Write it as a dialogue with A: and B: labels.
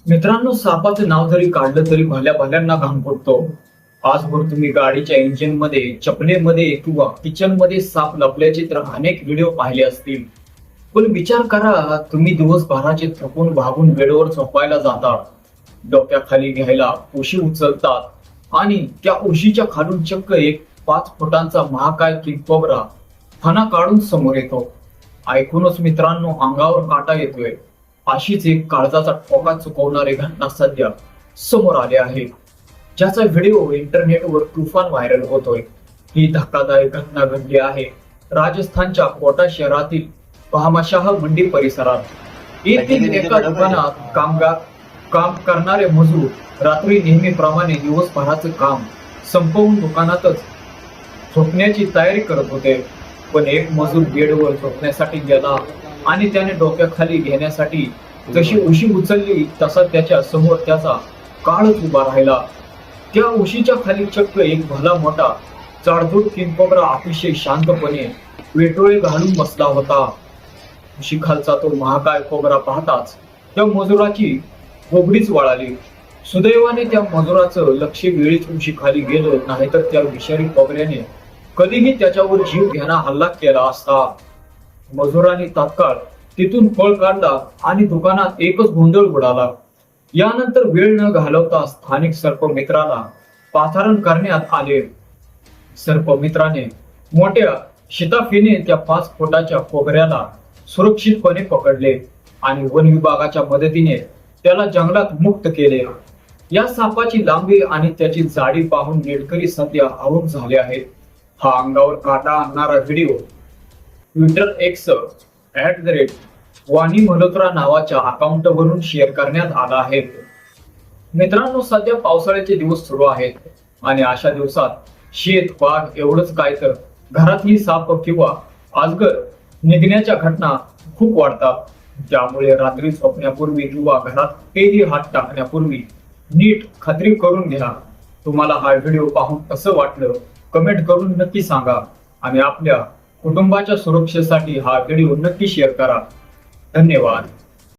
A: मित्रांनो, सापाचं नाव जरी काढलं तरी भल्या भल्यांना घाम फुटतो. आजवर तुम्ही गाडीच्या इंजिन मध्ये, चपलेमध्ये किंवा किचन मध्ये साप लपल्याचे तर अनेक व्हिडिओ पाहिले असतील. पण विचार करा, तुम्ही दिवसभराचे थकून भागून बेडवर झोपायला जाता, डोक्याखाली घ्यायला उशी उचलतात आणि त्या उशीच्या खालून चक्क एक 5 फुटांचा महाकाय किंगकोब्रा फणा काढून समोर येतो. ऐकूनच मित्रांनो अंगावर काटा येतोय. अशीच एक काळजाचा ठोका चुकवणारी घटना सध्या समोर आली आहे, ज्याचा व्हिडिओ इंटरनेटवर तुफान व्हायरल होतोय. ही धक्कादायक घटना घडली आहे राजस्थानच्या कोटा शहरातील भामाशाह मंडी परिसरात. येथील एका दुकानात काम करणारे मजूर रात्री नेहमीप्रमाणे दिवसभराचं काम संपवून दुकानातच झोपण्याची तयारी करत होते. पण एक मजूर बेडवर झोपण्यासाठी गेला आणि त्याने डोक्याखाली घेण्यासाठी जशी उशी उचलली तसा त्याच्या समोर त्याचा काळच उभा राहिला. त्या उशीच्या खाली चक्क एक भला मोठा जाडजूड किंगकोब्रा अतिशय शांतपणे वेटोळे घालून बसला होता. उशी खालचा तो महाकाय कोब्रा पाहताच त्या मजुराची बोबडीच वळाली. सुदैवाने त्या मजुराचं लक्ष वेळीच उशी खाली गेलं, नाहीतर त्या विषारी कोब्र्याने कधीही त्याच्यावर जीव घेणा हल्ला केला असता. मजुरांनी तात्काळ तिथून पळ काढला आणि दुकानात एकच गोंधळ उडाला. यानंतर वेळ न घालवता स्थानिक सर्पमित्राला पाचारण करण्यात आले. सर्पमित्राने मोठ्या शिताफीने त्या 5 फुटाच्या कोब्र्याला सुरक्षितपणे पकडले आणि वन विभागाच्या मदतीने त्याला जंगलात मुक्त केले. या सापाची लांबी आणि त्याची जाडी पाहून नेटकरी सध्या भावुक झाले आहेत. हा अंगावर काटा आणणारा व्हिडिओ ट्विटर एक्स @वाणी मल्होत्रा नावाच्या अकाउंट वरून शेअर करण्यात आला आहे. मित्रांनो, सध्या पावसाळ्याचे दिवस सुरू आहेत आणि अशा दिवसात शेत, बाग एवढंच काय तर घरातही साप किंवा अजगर निघण्याच्या घटना खूप वाढतात. त्यामुळे रात्री झोपण्यापूर्वी किंवा घरात पहिली हात टाकण्यापूर्वी नीट खात्री करून घ्या. तुम्हाला हा व्हिडिओ पाहून कसं वाटलं कमेंट करून नक्की सांगा आणि आपल्या कुटुंबाच्या सुरक्षेसाठी हा व्हिडिओ नक्की शेअर करा. धन्यवाद.